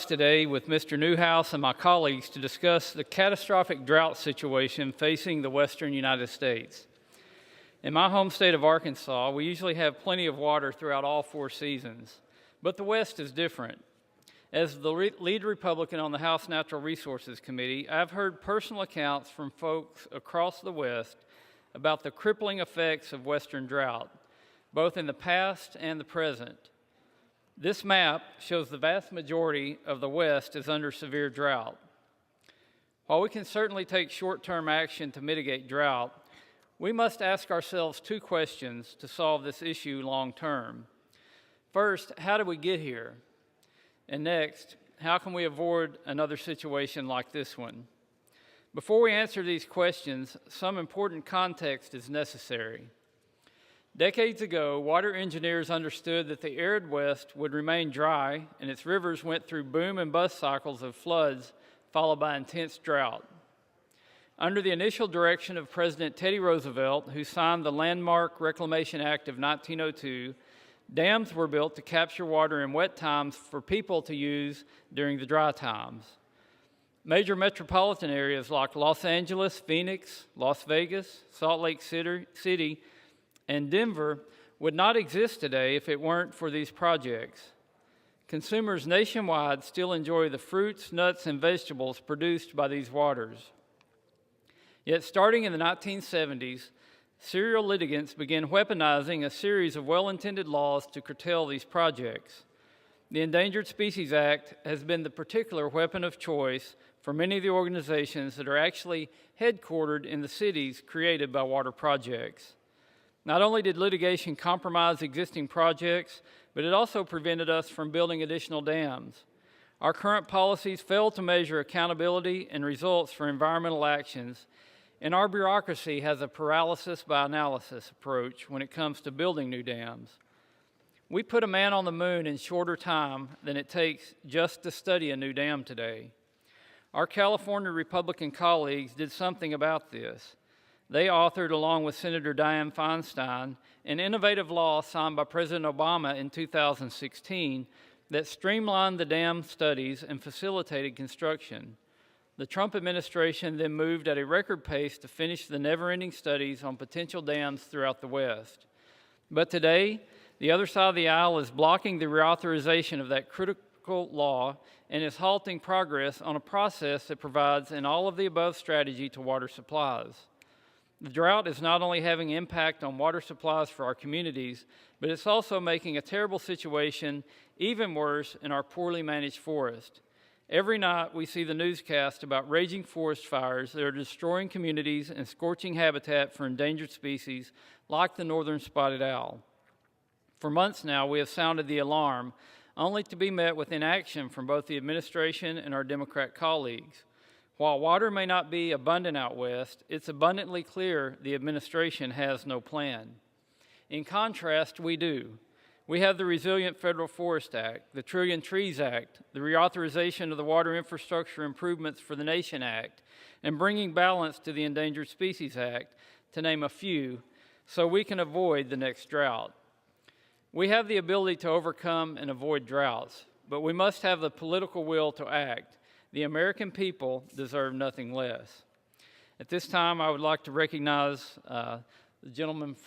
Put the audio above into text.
Today with Mr. Newhouse and my colleagues to discuss the catastrophic drought situation facing the western United States. In my home state of Arkansas, we usually have plenty of water throughout all 4 seasons, but the West is different. As the lead Republican on the House Natural Resources Committee, I've heard personal accounts from folks across the West about the crippling effects of western drought, both in the past and the present. This map shows the vast majority of the West is under severe drought. While we can certainly take short-term action to mitigate drought, we must ask ourselves 2 questions to solve this issue long-term. First, how did we get here? And next, how can we avoid another situation like this one? Before we answer these questions, some important context is necessary. Decades ago, water engineers understood that the arid West would remain dry and its rivers went through boom and bust cycles of floods followed by intense drought. Under the initial direction of President Teddy Roosevelt, who signed the Landmark Reclamation Act of 1902, dams were built to capture water in wet times for people to use during the dry times. Major metropolitan areas like Los Angeles, Phoenix, Las Vegas, Salt Lake City, and Denver would not exist today if it weren't for these projects. Consumers nationwide still enjoy the fruits, nuts, and vegetables produced by these waters. Yet starting in the 1970s, serial litigants began weaponizing a series of well-intended laws to curtail these projects. The Endangered Species Act has been the particular weapon of choice for many of the organizations that are actually headquartered in the cities created by water projects. Not only did litigation compromise existing projects, but it also prevented us from building additional dams. Our current policies fail to measure accountability and results for environmental actions, and our bureaucracy has a paralysis by analysis approach when it comes to building new dams. We put a man on the moon in shorter time than it takes just to study a new dam today. Our California Republican colleagues did something about this. They authored, along with Senator Dianne Feinstein, an innovative law signed by President Obama in 2016 that streamlined the dam studies and facilitated construction. The Trump administration then moved at a record pace to finish the never-ending studies on potential dams throughout the West. But today, the other side of the aisle is blocking the reauthorization of that critical law and is halting progress on a process that provides an all-of-the-above strategy to water supplies. The drought is not only having impact on water supplies for our communities, but it's also making a terrible situation even worse in our poorly managed forest. Every night we see the newscast about raging forest fires that are destroying communities and scorching habitat for endangered species like the northern spotted owl. For months now we have sounded the alarm, only to be met with inaction from both the administration and our Democrat colleagues. While water may not be abundant out west, it's abundantly clear the administration has no plan. In contrast, we do. We have the Resilient Federal Forest Act, the Trillion Trees Act, the reauthorization of the Water Infrastructure Improvements for the Nation Act, and bringing balance to the Endangered Species Act, to name a few, so we can avoid the next drought. We have the ability to overcome and avoid droughts, but we must have the political will to act. The American people deserve nothing less. At this time, I would like to recognize the gentleman from